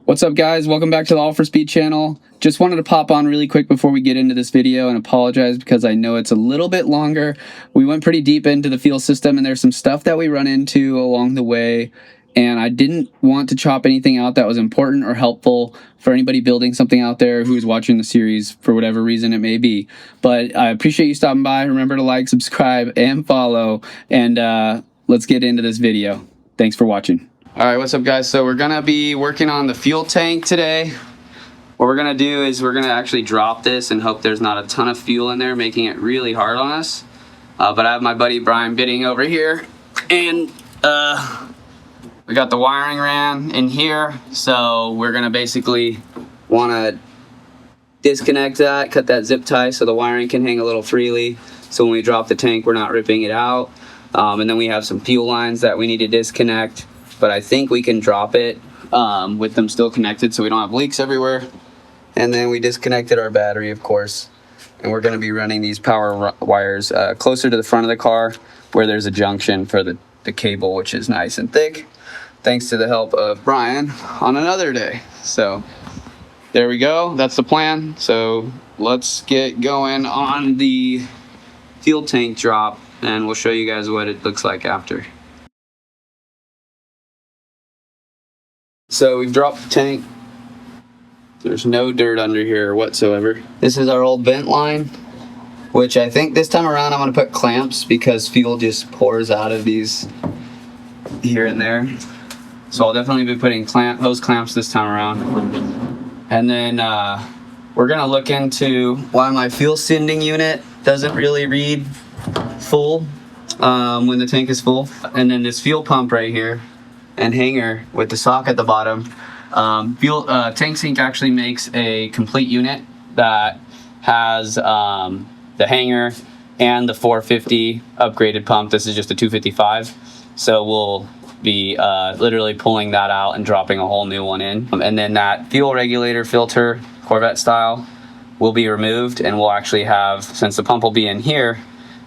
What's up, guys? Welcome back to the All for Speed channel. Just wanted to pop on really quick before we get into this video and apologize because I know it's a little bit longer. We went pretty deep into the fuel system and there's some stuff that we run into along the way, and I didn't want to chop anything out that was important or helpful for anybody building something out there who's watching the series for whatever reason it may be. But I appreciate you stopping by. Remember to like, subscribe, and follow, and let's get into this video. Thanks for watching. All right, what's up, guys? So we're gonna be working on the fuel tank today. What we're gonna do is we're gonna actually drop this and hope there's not a ton of fuel in there, making it really hard on us. But I have my buddy Brian Bidding over here, and we got the wiring ran in here. So we're gonna basically wanna disconnect that, cut that zip tie so the wiring can hang a little freely. So when we drop the tank, we're not ripping it out. And then we have some fuel lines that we need to disconnect. But I think we can drop it with them still connected so we don't have leaks everywhere. And then we disconnected our battery, of course, and we're going to be running these power wires closer to the front of the car where there's a junction for the cable, which is nice and thick, thanks to the help of Brian on another day. So there we go. That's the plan. So let's get going on the fuel tank drop, and we'll show you guys what it looks like after. So we've dropped the tank. There's no dirt under here whatsoever. This is our old vent line, which I think this time around I'm going to put clamps because fuel just pours out of these here and there. So I'll definitely be putting hose clamps this time around. And then we're going to look into why my fuel sending unit doesn't really read full when the tank is full. And then this fuel pump right here and hanger with the sock at the bottom. Tank Sync actually makes a complete unit that has the hanger and the 450 upgraded pump. This is just a 255. So we'll be literally pulling that out and dropping a whole new one in. And then that fuel regulator filter, Corvette style, will be removed, and we'll actually have, since the pump will be in here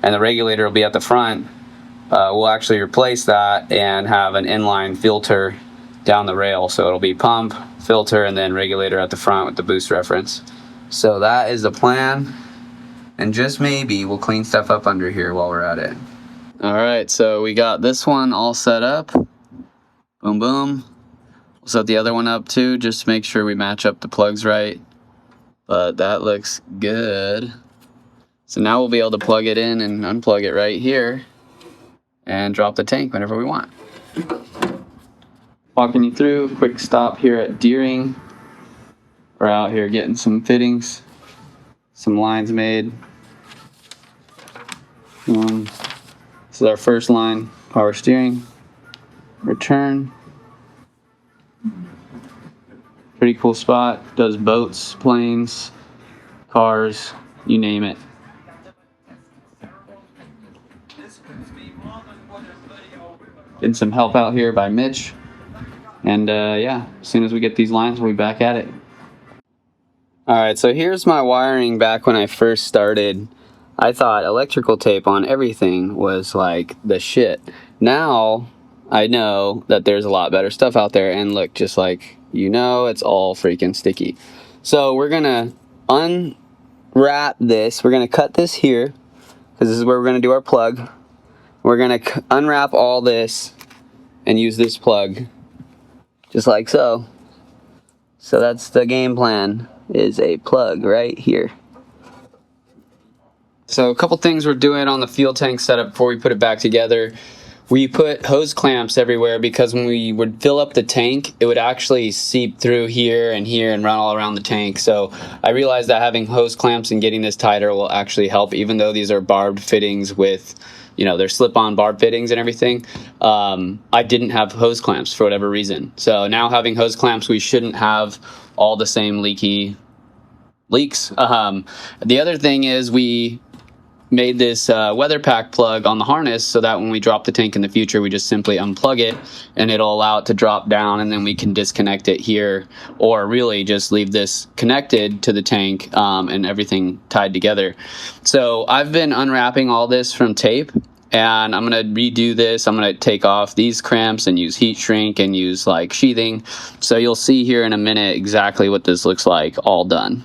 and the regulator will be at the front, we'll actually replace that and have an inline filter down the rail. So it'll be pump, filter, and then regulator at the front with the boost reference. So that is the plan. And just maybe we'll clean stuff up under here while we're at it. All right, so we got this one all set up. Boom, boom. We'll set the other one up too, just to make sure we match up the plugs right. But that looks good. So now we'll be able to plug it in and unplug it right here and drop the tank whenever we want. Walking you through, quick stop here at Deering. We're out here getting some fittings, some lines made. This is our first line, power steering, return. Pretty cool spot, does boats, planes, cars, you name it. Getting some help out here by Mitch. And yeah, as soon as we get these lines, we'll be back at it. Alright, so here's my wiring back when I first started. I thought electrical tape on everything was like the shit. Now, I know that there's a lot better stuff out there, and look, just like you know, it's all freaking sticky. So we're gonna unwrap this. We're gonna cut this here, because this is where we're gonna do our plug. We're gonna unwrap all this and use this plug, just like so. So that's the game plan, is a plug right here. So a couple things we're doing on the fuel tank setup before we put it back together. We put hose clamps everywhere because when we would fill up the tank, it would actually seep through here and run all around the tank. So I realized that having hose clamps and getting this tighter will actually help, even though these are barbed fittings with, you know, they're slip-on barb fittings and everything. I didn't have hose clamps for whatever reason. So now having hose clamps, we shouldn't have all the same leaks. The other thing is we made this weather pack plug on the harness so that when we drop the tank in the future, we just simply unplug it and it'll allow it to drop down, and then we can disconnect it here, or really just leave this connected to the tank and everything tied together. So I've been unwrapping all this from tape, and I'm gonna redo this. I'm gonna take off these cramps and use heat shrink and use like sheathing. So you'll see here in a minute exactly what this looks like all done.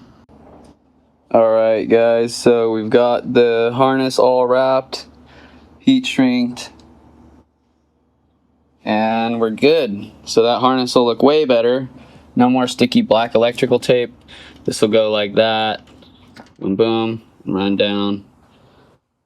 Alright guys, so we've got the harness all wrapped, heat shrinked, and we're good. So that harness will look way better. No more sticky black electrical tape. This will go like that, boom boom, run down.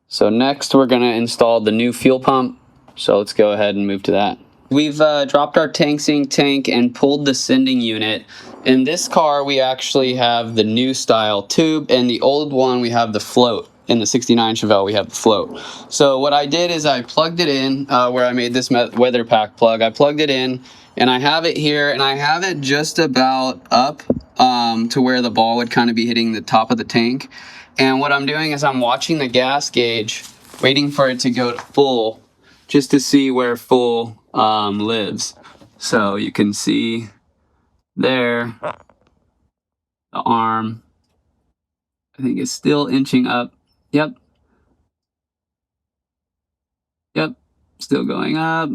So next we're gonna install the new fuel pump. So let's go ahead and move to that. We've dropped our TankSync tank and pulled the sending unit. In this car, we actually have the new style tube, and the old one, we have the float. In the 69 Chevelle, we have the float. So what I did is I plugged it in where I made this weather pack plug. I plugged it in, and I have it here, and I have it just about up to where the ball would kind of be hitting the top of the tank. And what I'm doing is I'm watching the gas gauge, waiting for it to go to full, just to see where full lives. So you can see there, the arm, I think it's still inching up. Yep. Yep. Still going up.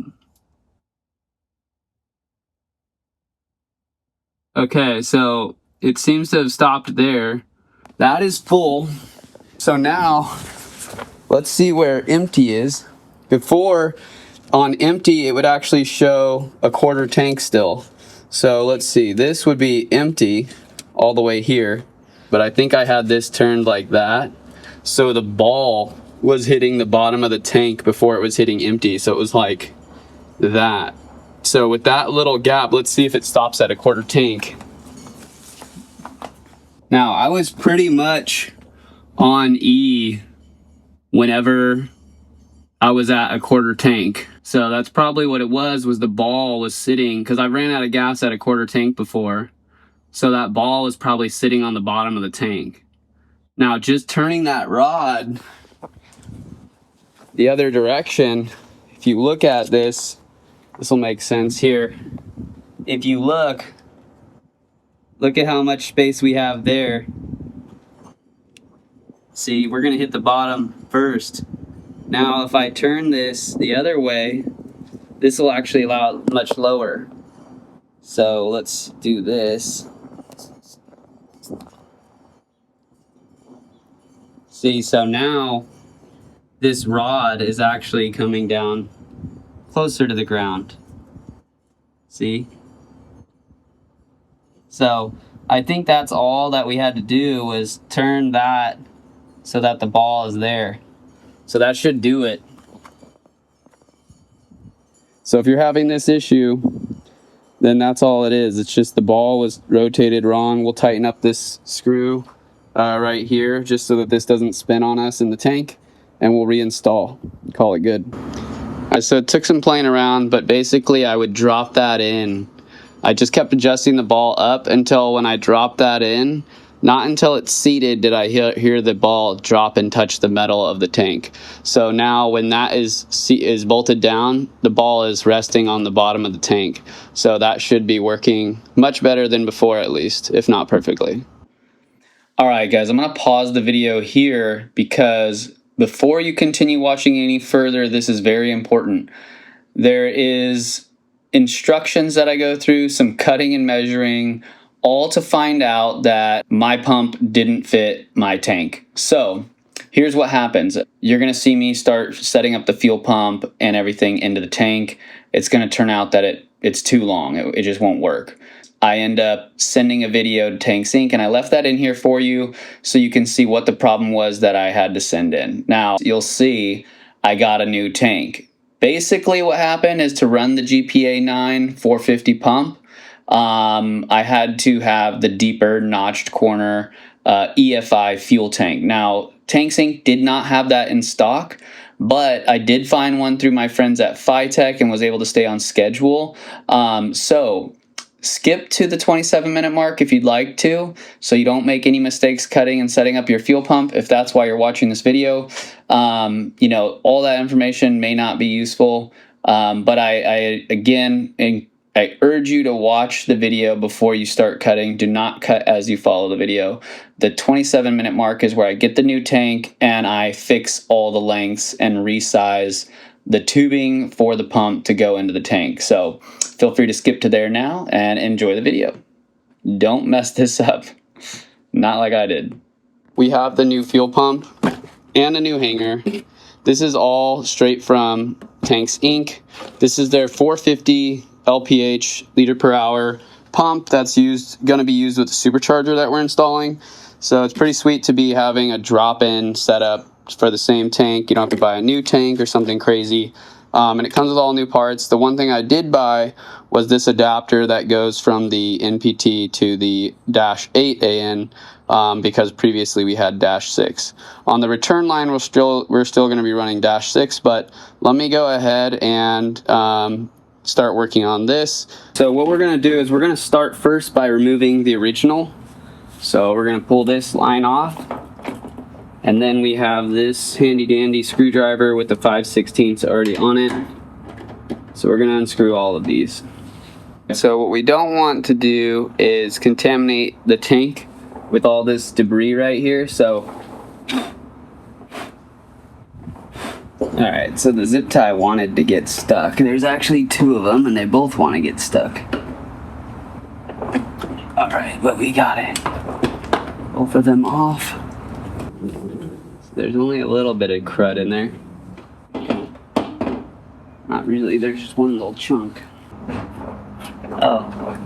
Okay, so it seems to have stopped there. That is full. So now, let's see where empty is. Before, on empty, it would actually show a quarter tank still. So let's see, this would be empty all the way here, but I think I had this turned like that. So the ball was hitting the bottom of the tank before it was hitting empty. So it was like that. So with that little gap, let's see if it stops at a quarter tank. Now, I was pretty much on E whenever I was at a quarter tank. So that's probably what it was the ball was sitting, because I ran out of gas at a quarter tank before. So that ball was probably sitting on the bottom of the tank. Now, just turning that rod the other direction, if you look at this, this will make sense here. If you look at how much space we have there. See, we're gonna hit the bottom first. Now, if I turn this the other way, this will actually allow it much lower. So let's do this. See, so now this rod is actually coming down closer to the ground. See? So I think that's all that we had to do was turn that so that the ball is there. So that should do it. So if you're having this issue, then that's all it is. It's just the ball was rotated wrong. We'll tighten up this screw right here just so that this doesn't spin on us in the tank, and we'll reinstall. Call it good. So it took some playing around, but basically I would drop that in. I just kept adjusting the ball up until when I dropped that in, not until it's seated did I hear the ball drop and touch the metal of the tank. So now when that is bolted down, the ball is resting on the bottom of the tank. So that should be working much better than before, at least, if not perfectly. All right, guys, I'm going to pause the video here because before you continue watching any further, this is very important. There is instructions that I go through, some cutting and measuring, all to find out that my pump didn't fit my tank. So here's what happens. You're going to see me start setting up the fuel pump and everything into the tank. It's going to turn out that it's too long. It just won't work. I end up sending a video to TankSync, and I left that in here for you so you can see what the problem was that I had to send in. Now, you'll see I got a new tank. Basically, what happened is to run the GPA 9 450 pump, I had to have the deeper notched corner EFI fuel tank. Now, TankSync did not have that in stock, but I did find one through my friends at Phytech and was able to stay on schedule. So skip to the 27-minute mark if you'd like to, so you don't make any mistakes cutting and setting up your fuel pump. If that's why you're watching this video, you know, all that information may not be useful, but I again I urge you to watch the video before you start cutting. Do not cut as you follow the video. The 27-minute mark is where I get the new tank and I fix all the lengths and resize the tubing for the pump to go into the tank. So feel free to skip to there now and enjoy the video. Don't mess this up. Not like I did. We have the new fuel pump and a new hanger. This is all straight from Tanks Inc. This is their 450 LPH liter per hour pump that's going to be used with the supercharger that we're installing. So it's pretty sweet to be having a drop-in setup for the same tank. You don't have to buy a new tank or something crazy. And it comes with all new parts. The one thing I did buy was this adapter that goes from the NPT to the Dash 8 AN, because previously we had Dash 6. On the return line, we're still going to be running Dash 6, but let me go ahead and start working on this. So what we're going to do is we're going to start first by removing the original. So we're going to pull this line off. And then we have this handy dandy screwdriver with the 5/16 already on it. So we're gonna unscrew all of these. So what we don't want to do is contaminate the tank with all this debris right here. So, alright, so the zip tie wanted to get stuck. There's actually two of them and they both want to get stuck. Alright, but we got it. Both of them off. There's only a little bit of crud in there. Not really, there's just one little chunk. Oh.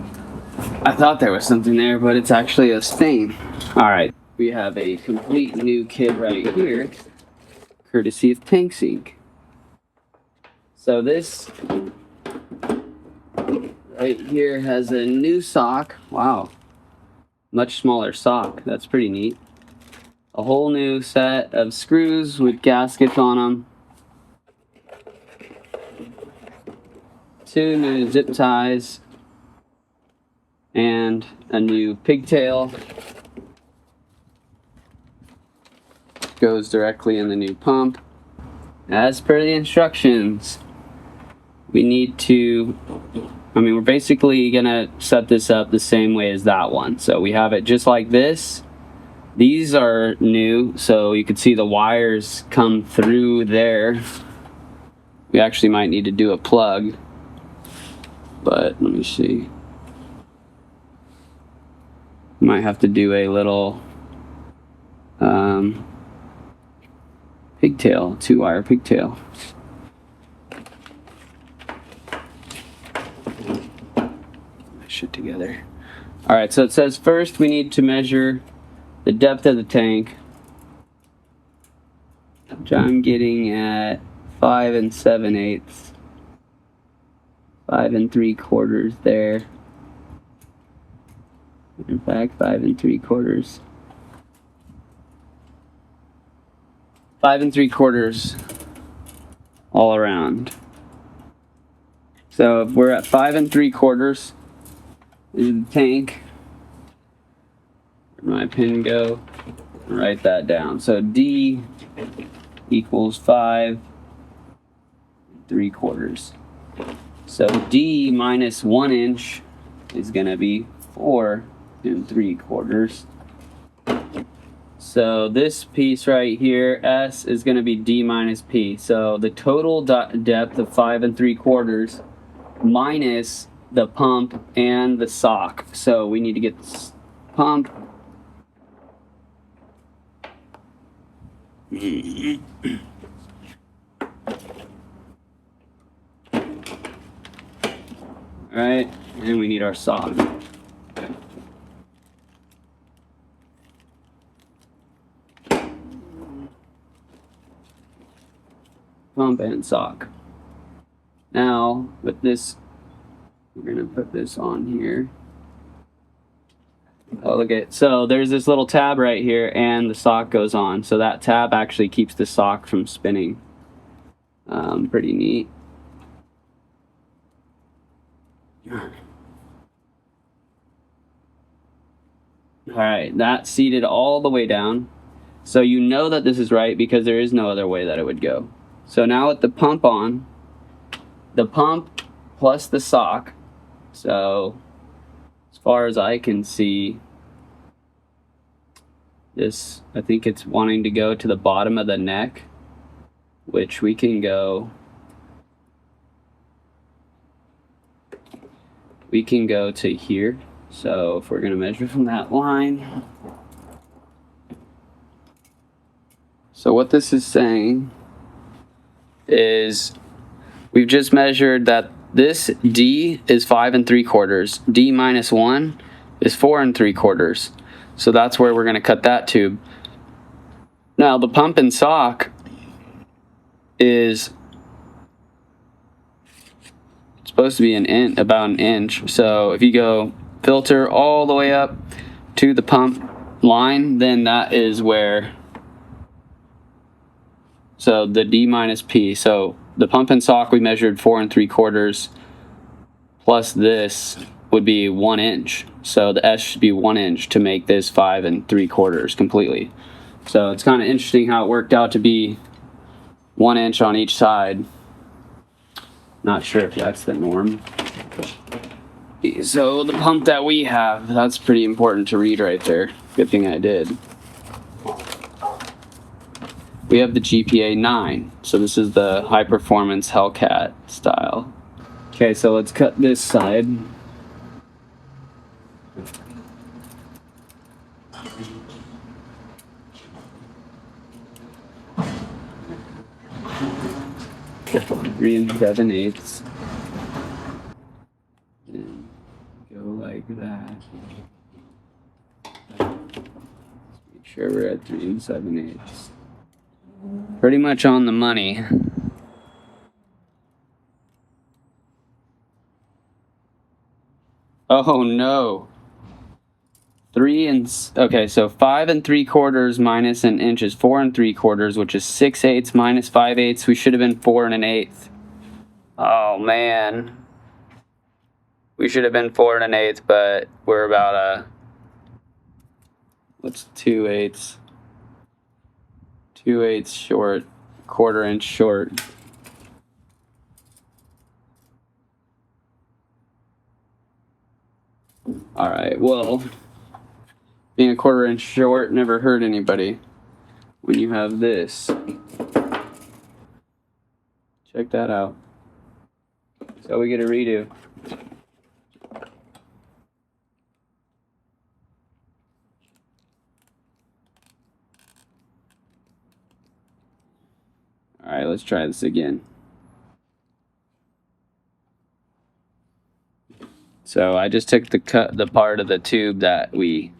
I thought there was something there, but it's actually a stain. Alright, we have a complete new kit right here, courtesy of Tanks Inc. So this right here has a new sock. Wow. Much smaller sock. That's pretty neat. A whole new set of screws with gaskets on them. Two new zip ties. And a new pigtail. Goes directly in the new pump. As per the instructions, we need to, we're basically gonna set this up the same way as that one. So we have it just like this. These are new, so you can see the wires come through there. We actually might need to do a plug, but let me see. Might have to do a little pigtail, 2-wire pigtail. Shit together. All right, so it says first we need to measure the depth of the tank, which I'm getting at 5 7/8, 5 3/4 there. In fact, 5 3/4, 5 3/4 all around. So if we're at 5 3/4, this is the tank. Where'd my pen go? Write that down. So D equals 5 3/4. So D minus 1 inch is gonna be 4 3/4. So this piece right here, S, is gonna be D minus P. So the total depth of 5 3/4 minus the pump and the sock. So we need to get this pump. Alright, and we need our sock. Pump and sock. Now, with this, we're gonna put this on here. Oh, look at, so there's this little tab right here and the sock goes on. So that tab actually keeps the sock from spinning. Pretty neat. Alright, that's seated all the way down. So you know that this is right because there is no other way that it would go. So now with the pump on, the pump plus the sock So as far as I can see, this, I think it's wanting to go to the bottom of the neck, which we can go to here. So if we're going to measure from that line, so what this is saying is we've just measured that this D is 5 3/4. D minus 1 is 4 3/4. So that's where we're going to cut that tube. Now the pump and sock is supposed to be about an inch. So if you go filter all the way up to the pump line, then that is where, so the D minus P. So the pump and sock we measured 4 3/4 plus this would be 1 inch. So the S should be 1 inch to make this 5 3/4 completely. So it's kind of interesting how it worked out to be 1 inch on each side. Not sure if that's the norm. So the pump that we have, that's pretty important to read right there. Good thing I did. We have the GPA 9. So this is the high performance Hellcat style. Okay, so let's cut this side. Three 7/8. And go like that. Make sure we're at 3 7/8. Pretty much on the money. Oh no. Okay, so 5 3/4 minus an inch is 4 3/4, which is 6/8 minus 5/8. We should have been 4 1/8. Oh man. We should have been 4 1/8, but we're about what's 2/8? 2/8 short, 1/4 inch short. All right, well, being a 1/4 inch short never hurt anybody when you have this. Check that out. So we get a redo. All right, let's try this again. So I just took the part of the tube that we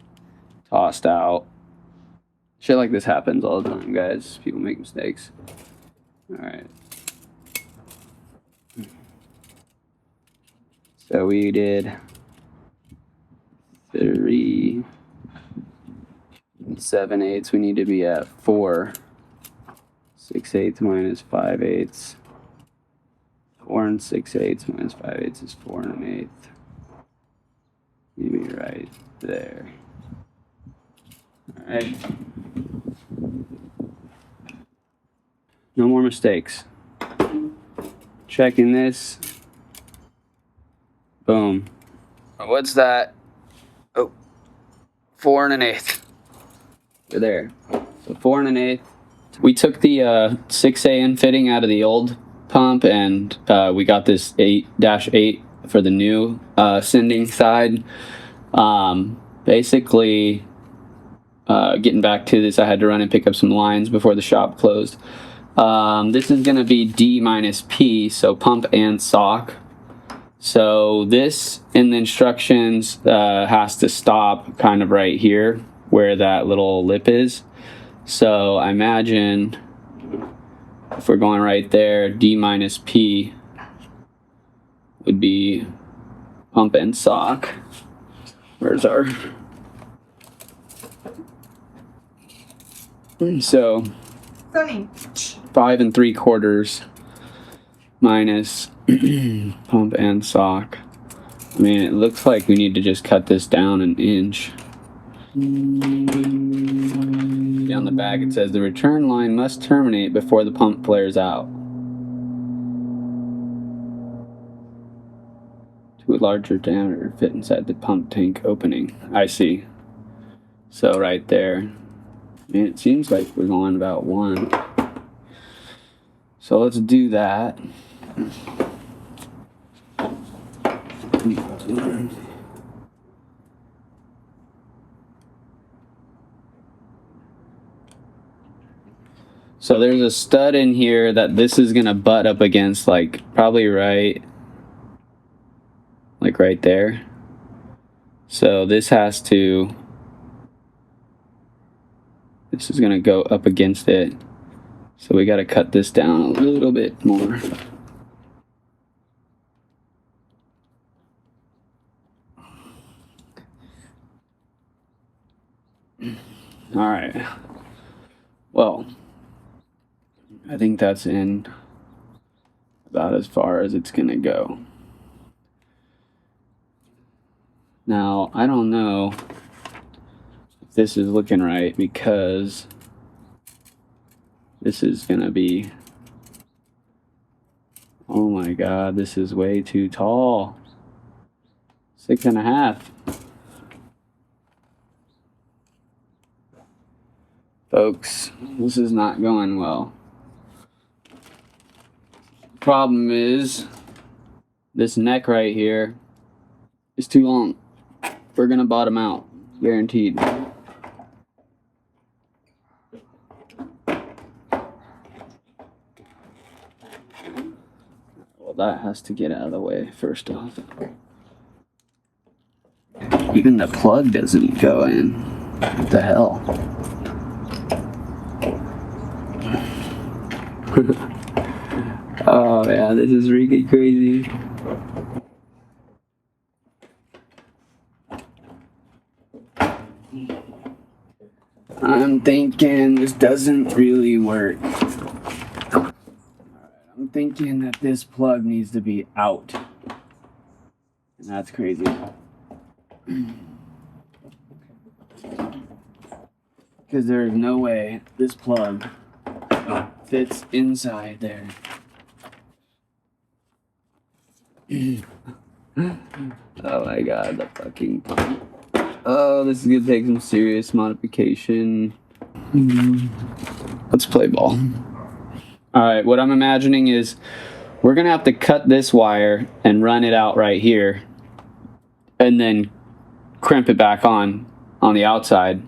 tossed out. Shit like this happens all the time, guys. People make mistakes. All right. So we did 3 7/8. We need to be at 4 6/8 minus 5/8. 4 6/8 minus 5/8 is 4 1/8. Maybe right there. All right. No more mistakes. Checking this. Boom. What's that? Oh, 4 1/8. We're there. So 4 1/8. We took the 6AN fitting out of the old pump, and we got this 8-8 for the new sending side. Basically, getting back to this, I had to run and pick up some lines before the shop closed. This is going to be D minus P, so pump and sock. So this in the instructions has to stop kind of right here where that little lip is. So I imagine if we're going right there, D minus P would be pump and sock. Where's our... So 5 3/4 minus pump and sock. I mean, it looks like we need to just cut this down an inch. Down the back it says the return line must terminate before the pump flares out. to a larger diameter fit inside the pump tank opening. I see. So right there. I mean, it seems like we're going about 1. So let's do that. So there's a stud in here that this is gonna butt up against, like probably right there. So this is gonna go up against it. So we gotta cut this down a little bit more. All right. Well, I think that's in about as far as it's gonna go. Now, I don't know if this is looking right because this is gonna be, oh my God, this is way too tall. 6.5. Folks, this is not going well. Problem is, this neck right here is too long. We're gonna bottom out, guaranteed. Well, that has to get out of the way first off. Even the plug doesn't go in. What the hell? Oh yeah, this is really crazy. I'm thinking this doesn't really work. Alright, I'm thinking that this plug needs to be out. And that's crazy. Because there's no way this plug fits inside there. Oh my God, the fucking pump. Oh, this is gonna take some serious modification. Let's play ball. Alright, what I'm imagining is we're gonna have to cut this wire and run it out right here and then crimp it back on the outside.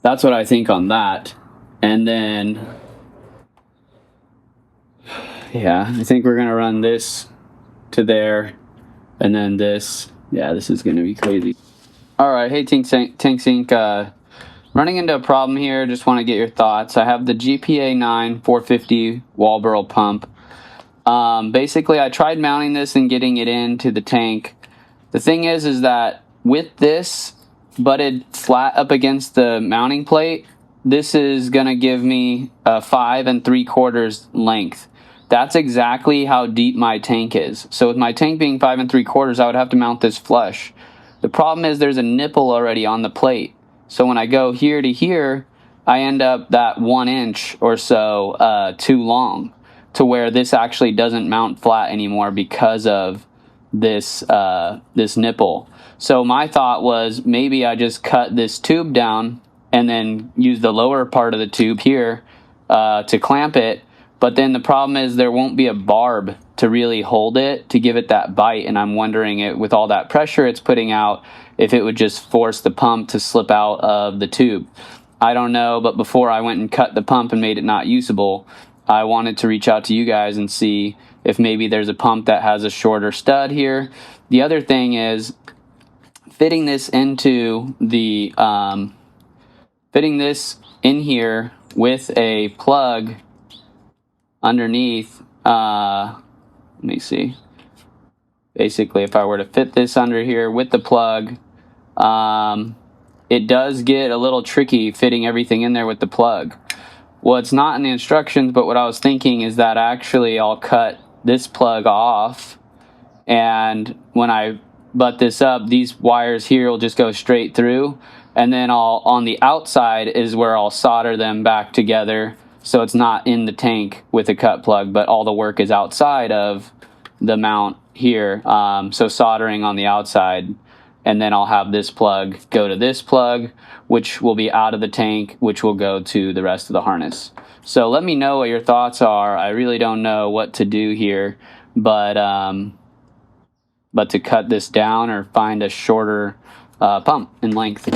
That's what I think on that. And then, yeah, I think we're gonna run this to there and then this. Yeah, this is gonna be crazy. All right, hey Tank Sync, running into a problem here. Just want to get your thoughts. I have the GPA 9 450 Walbro pump. Basically, I tried mounting this and getting it into the tank. The thing is that with this butted flat up against the mounting plate, this is gonna give me a 5 3/4 length. That's exactly how deep my tank is. So with my tank being 5 3/4, I would have to mount this flush. The problem is there's a nipple already on the plate. So when I go here to here, I end up that 1 inch or so too long to where this actually doesn't mount flat anymore because of this this nipple. So my thought was maybe I just cut this tube down and then use the lower part of the tube here to clamp it. But then the problem is there won't be a barb to really hold it to give it that bite, and I'm wondering it with all that pressure it's putting out if it would just force the pump to slip out of the tube. I don't know, but before I went and cut the pump and made it not usable, I wanted to reach out to you guys and see if maybe there's a pump that has a shorter stud here. The other thing is fitting this into the fitting this in here with a plug underneath. Let me see. Basically, if I were to fit this under here with the plug, it does get a little tricky fitting everything in there with the plug. Well, it's not in the instructions, but what I was thinking is that actually I'll cut this plug off, and when I butt this up, these wires here will just go straight through, and then on the outside is where I'll solder them back together, so it's not in the tank with a cut plug, but all the work is outside of the mount here, so soldering on the outside, and then I'll have this plug go to this plug, which will be out of the tank, which will go to the rest of the harness. So let me know what your thoughts are. I really don't know what to do here, but to cut this down or find a shorter pump in length.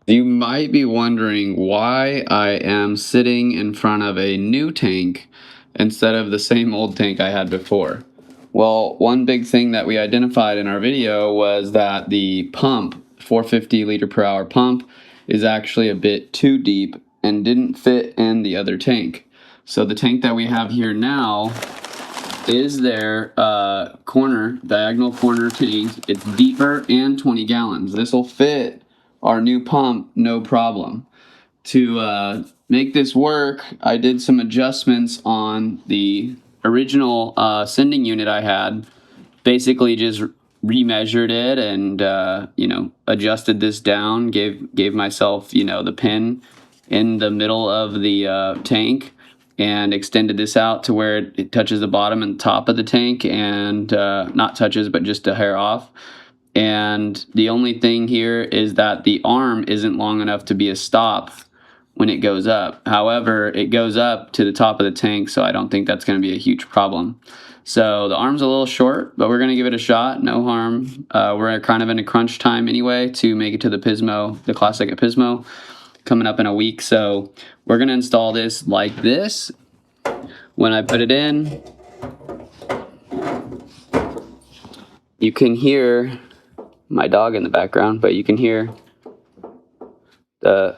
You might be wondering why I am sitting in front of a new tank instead of the same old tank I had before. Well, one big thing that we identified in our video was that the pump, 450 liter per hour pump, is actually a bit too deep and didn't fit in the other tank. So the tank that we have here now is their diagonal corner tank. It's deeper and 20 gallons. This will fit our new pump no problem. To make this work, I did some adjustments on the original sending unit I had. Basically just remeasured it and adjusted this down, gave myself the pin in the middle of the tank, and extended this out to where it touches the bottom and top of the tank, and not touches but just a hair off. And the only thing here is that the arm isn't long enough to be a stop when it goes up. However, it goes up to the top of the tank, so I don't think that's going to be a huge problem. So the arm's a little short, but we're going to give it a shot. No harm. We're kind of in a crunch time anyway to make it to the Pismo, the Classic at Pismo, coming up in a week. So we're going to install this like this. When I put it in, you can hear my dog in the background, but you can hear the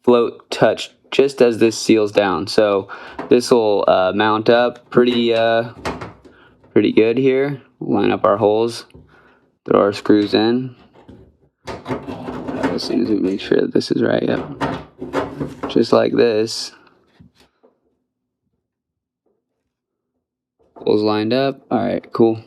float touch just as this seals down. So this will mount up pretty good here. We'll line up our holes, throw our screws in. As soon as we make sure that this is right, yep. Just like this. Holes lined up. All right, cool.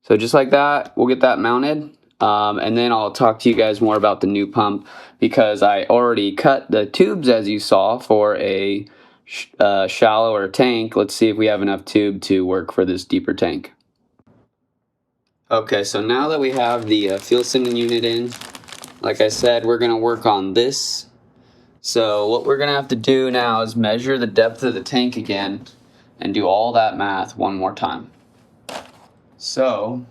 So just like that, we'll get that mounted. And then I'll talk to you guys more about the new pump, because I already cut the tubes as you saw for a shallower tank. Let's see if we have enough tube to work for this deeper tank. Okay, so now that we have the fuel sending unit in, like I said, we're going to work on this. So what we're going to have to do now is measure the depth of the tank again and do all that math one more time. So,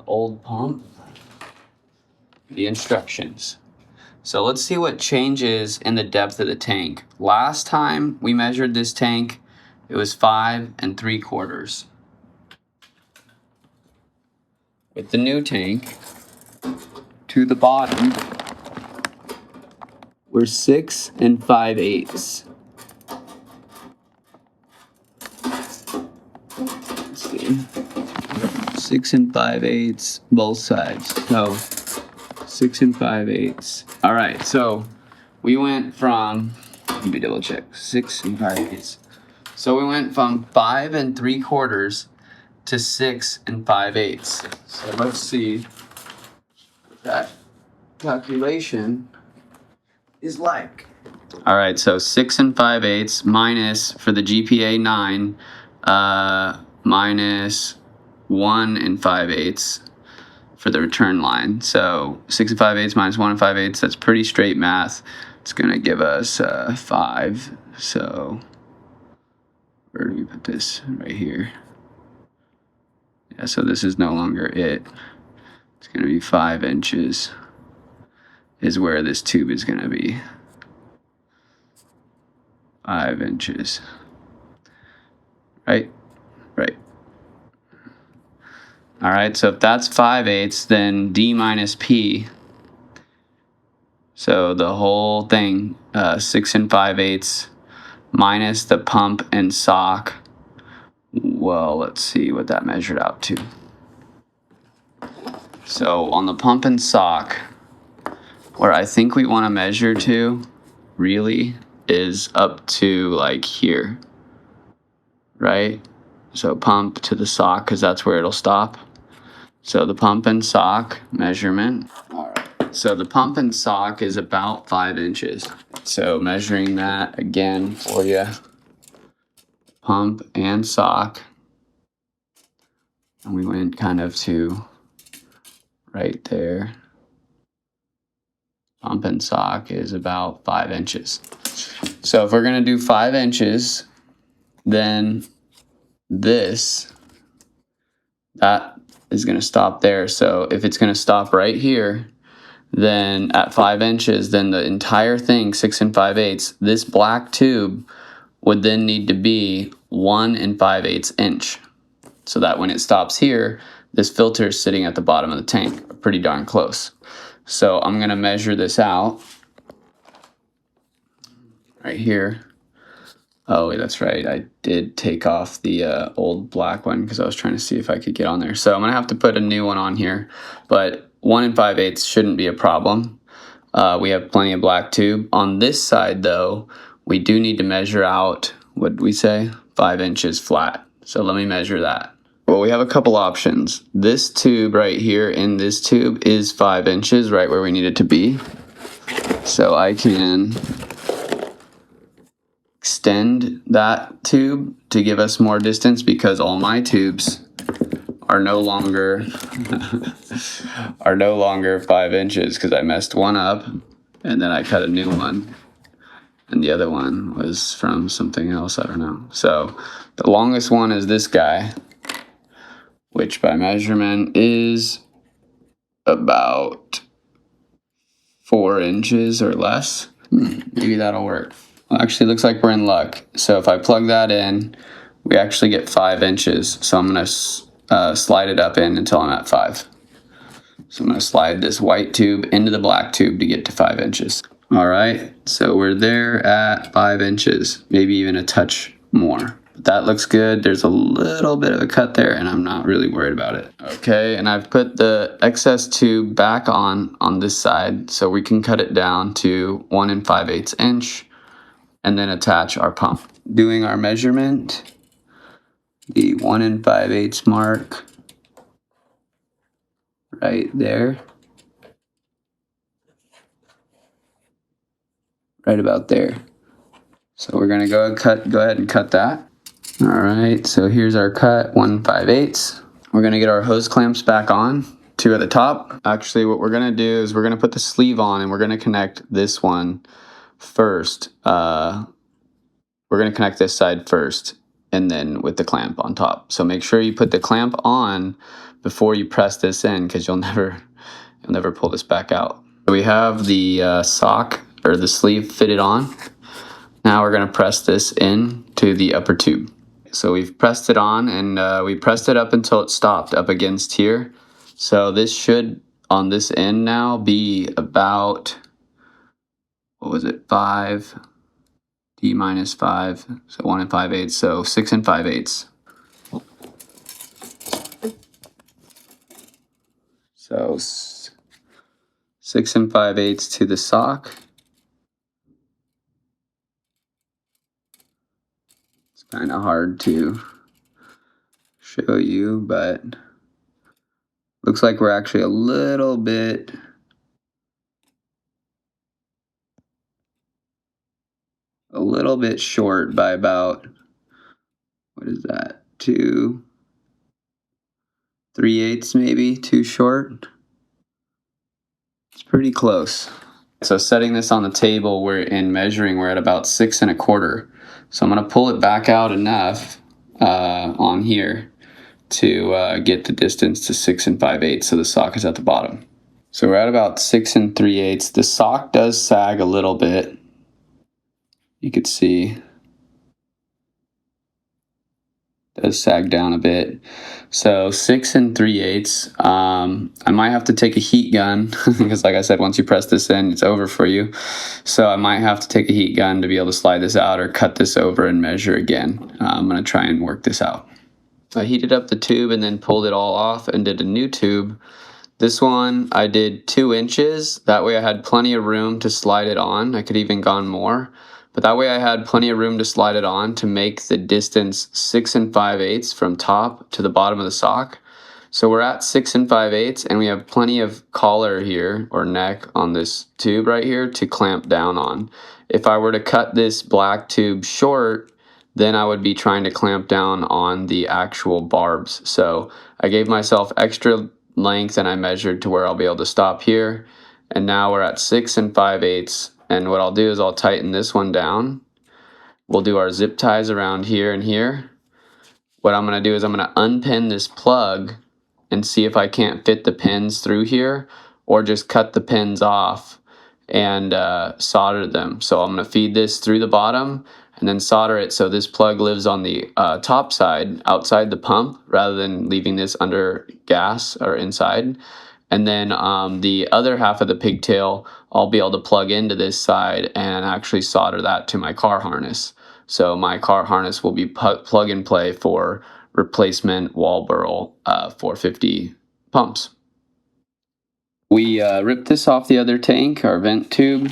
old pump, the instructions. So let's see what changes in the depth of the tank. Last time we measured this tank, it was 5 3/4. With the new tank, to the bottom, we're 6 5/8. Let's see. 6 5/8 both sides. So 6 5/8. All right, so we went from, let me double check, 6 5/8. So we went from 5 3/4 to 6 5/8. So let's see what that calculation is like. All right, so 6 5/8 minus, for the GPA 9, minus 1 5/8 for the return line. So 6 5/8 minus 1 5/8, that's pretty straight math. It's gonna give us 5. So where do we put this? Right here. Yeah, so this is no longer it. It's gonna be 5 inches is where this tube is gonna be. 5 inches. Right? Right. All right, so if that's 5/8, then D minus P. So the whole thing, 6 5/8 minus the pump and sock. Well, let's see what that measured out to. So on the pump and sock, where I think we want to measure to really is up to like here, right? So pump to the sock, because that's where it'll stop. So the pump and sock measurement. All right. So the pump and sock is about 5 inches. So measuring that again for you. pump and sock. And we went kind of to right there. Pump and sock is about 5 inches. So if we're gonna do 5 inches, then that is gonna stop there. So if it's gonna stop right here, then at 5 inches, then the entire thing, 6 5/8, this black tube would then need to be 1 5/8 inch. So that when it stops here, this filter is sitting at the bottom of the tank, pretty darn close. So I'm gonna measure this out right here. Oh, wait, that's right. I did take off the old black one because I was trying to see if I could get on there. So I'm gonna have to put a new one on here, but 1 5/8 shouldn't be a problem. We have plenty of black tube. On this side though, we do need to measure out, what did we say? 5 inches flat. So let me measure that. Well, we have a couple options. This tube right here in this tube is 5 inches, right where we need it to be. So I can extend that tube to give us more distance because all my tubes are no longer 5 inches because I messed one up and then I cut a new one. And the other one was from something else, I don't know. So the longest one is this guy, which by measurement is about 4 inches or less. Maybe that'll work. Well, actually, looks like we're in luck. So if I plug that in, we actually get 5 inches. So I'm gonna slide it up in until I'm at 5. So I'm gonna slide this white tube into the black tube to get to 5 inches. All right, so we're there at 5 inches, maybe even a touch more. But that looks good. There's a little bit of a cut there and I'm not really worried about it. Okay, and I've put the excess tube back on this side so we can cut it down to 1 5/8 inch and then attach our pump. Doing our measurement, the 1 5/8 mark right there. Right about there. So we're gonna go ahead and cut that. All right, so here's our cut, 1 5/8. We're gonna get our hose clamps back on, 2 at the top. Actually, what we're gonna do is we're gonna put the sleeve on and we're gonna connect this one first. We're gonna connect this side first and then with the clamp on top. So make sure you put the clamp on before you press this in because you'll never pull this back out. So we have the sock or the sleeve fitted on. Now we're gonna press this in to the upper tube. So we've pressed it on and we pressed it up until it stopped up against here. So this should, on this end now, be about, what was it, 5, D minus 5, so 1 5/8, so 6 5/8. So 6 5/8 to the sock. It's kind of hard to show you, but looks like we're actually a little bit short by about, what is that, 2 3/8 maybe, too short. It's pretty close. So setting this on the table, we're at about 6 1/4. So I'm gonna pull it back out enough on here to get the distance to 6 5/8 so the sock is at the bottom. So we're at about 6 3/8. The sock does sag a little bit. You could see does sag down a bit. So 6 3/8. I might have to take a heat gun because like I said, once you press this in, it's over for you. So I might have to take a heat gun to be able to slide this out or cut this over and measure again. I'm gonna try and work this out. I heated up the tube and then pulled it all off and did a new tube. This one I did 2 inches. That way I had plenty of room to slide it on. I could even gone more. But that way I had plenty of room to slide it on to make the distance 6 5/8 from top to the bottom of the sock. So we're at 6 5/8 and we have plenty of collar here or neck on this tube right here to clamp down on. If I were to cut this black tube short, then I would be trying to clamp down on the actual barbs. So I gave myself extra length and I measured to where I'll be able to stop here. And now we're at 6 5/8. And what I'll do is I'll tighten this one down. We'll do our zip ties around here and here. What I'm going to do is I'm going to unpin this plug and see if I can't fit the pins through here, or just cut the pins off and solder them. So I'm going to feed this through the bottom and then solder it so this plug lives on the top side outside the pump rather than leaving this under gas or inside. And then the other half of the pigtail I'll be able to plug into this side and actually solder that to my car harness. So my car harness will be plug and play for replacement Walbro 450 pumps. We ripped this off the other tank, our vent tube.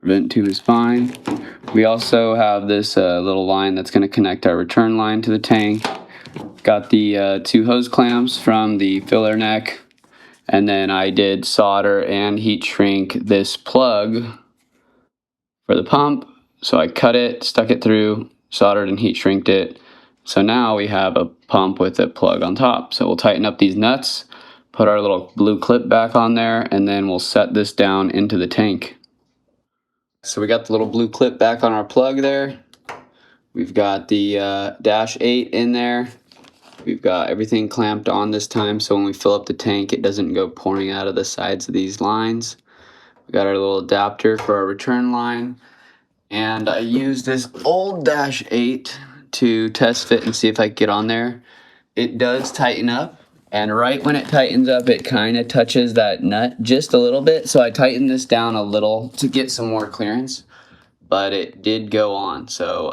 Vent tube is fine. We also have this little line that's going to connect our return line to the tank. Got the 2 hose clamps from the filler neck, and then I did solder and heat shrink this plug for the pump. So I cut it, stuck it through, soldered and heat shrinked it. So now we have a pump with a plug on top. So we'll tighten up these nuts, put our little blue clip back on there, and then we'll set this down into the tank. So we got the little blue clip back on our plug there. We've got the dash 8 in there. We've got everything clamped on this time, so when we fill up the tank, it doesn't go pouring out of the sides of these lines. We got our little adapter for our return line. And I used this old dash 8 to test fit and see if I could get on there. It does tighten up, and right when it tightens up, it kind of touches that nut just a little bit. So I tightened this down a little to get some more clearance, but it did go on. So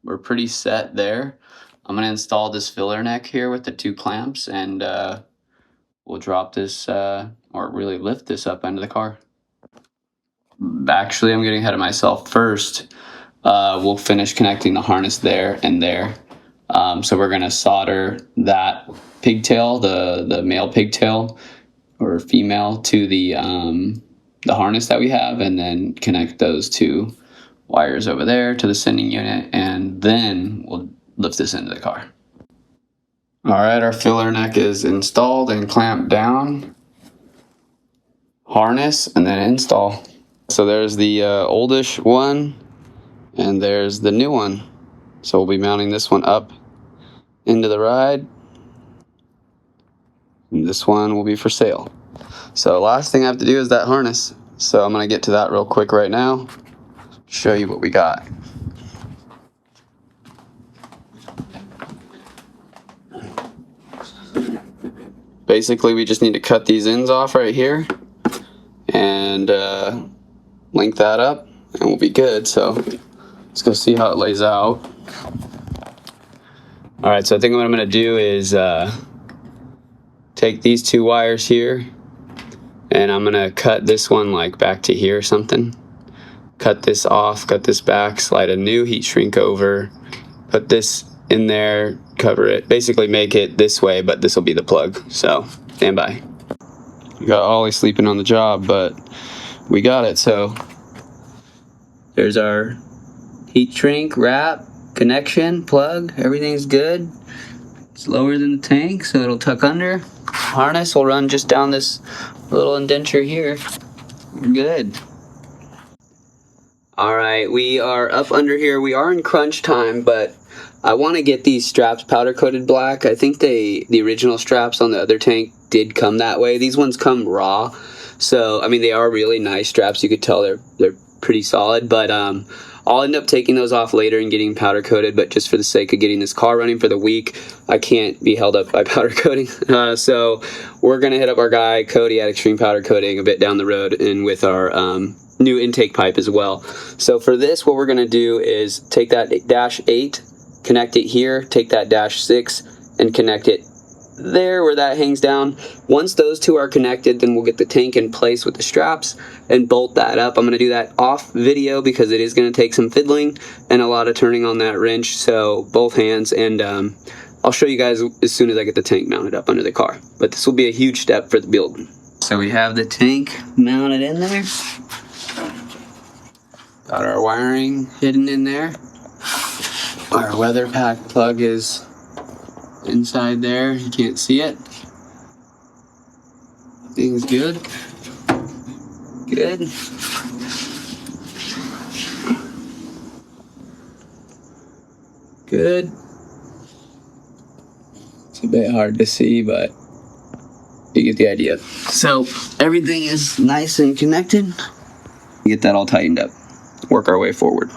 we're pretty set there. I'm going to install this filler neck here with the 2 clamps, and we'll drop this, or really lift this up into the car. Actually, I'm getting ahead of myself. First, we'll finish connecting the harness there and there. So we're going to solder that pigtail, the male pigtail or female, to the harness that we have, and then connect those 2 wires over there to the sending unit, and then we'll lift this into the car. All right, our filler neck is installed and clamped down. Harness and then install. So there's the oldish one, and there's the new one. So we'll be mounting this one up into the ride. And this one will be for sale. So last thing I have to do is that harness. So I'm going to get to that real quick right now. Show you what we got. Basically, we just need to cut these ends off right here and link that up, and we'll be good. So let's go see how it lays out. All right, so I think what I'm going to do is take these 2 wires here, and I'm going to cut this one like back to here or something. Cut this off, cut this back, slide a new heat shrink over, put this in there, cover it, basically make it this way, but this will be the plug. So stand by. We got Ollie sleeping on the job, but we got it. So there's our heat shrink, wrap, connection, plug, everything's good. It's lower than the tank, so it'll tuck under. Harness will run just down this little indenture here. We're good. All right, we are up under here. We are in crunch time, but I want to get these straps powder coated black. I think the original straps on the other tank did come that way. These ones come raw. So, I mean, they are really nice straps. You could tell they're pretty solid, but I'll end up taking those off later and getting powder coated, but just for the sake of getting this car running for the week, I can't be held up by powder coating. So we're going to hit up our guy, Cody, at Extreme Powder Coating a bit down the road, and with our new intake pipe as well. So for this, what we're going to do is take that dash 8, connect it here, take that dash 6, and connect it there where that hangs down. Once those 2 are connected, then we'll get the tank in place with the straps and bolt that up. I'm going to do that off video because it is going to take some fiddling and a lot of turning on that wrench, so both hands, and I'll show you guys as soon as I get the tank mounted up under the car. But this will be a huge step for the build. So we have the tank mounted in there. Got our wiring hidden in there. Our weather pack plug is inside there. You can't see it. Things good. Good. Good. It's a bit hard to see, but you get the idea. So everything is nice and connected. Get that all tightened up. Work our way forward.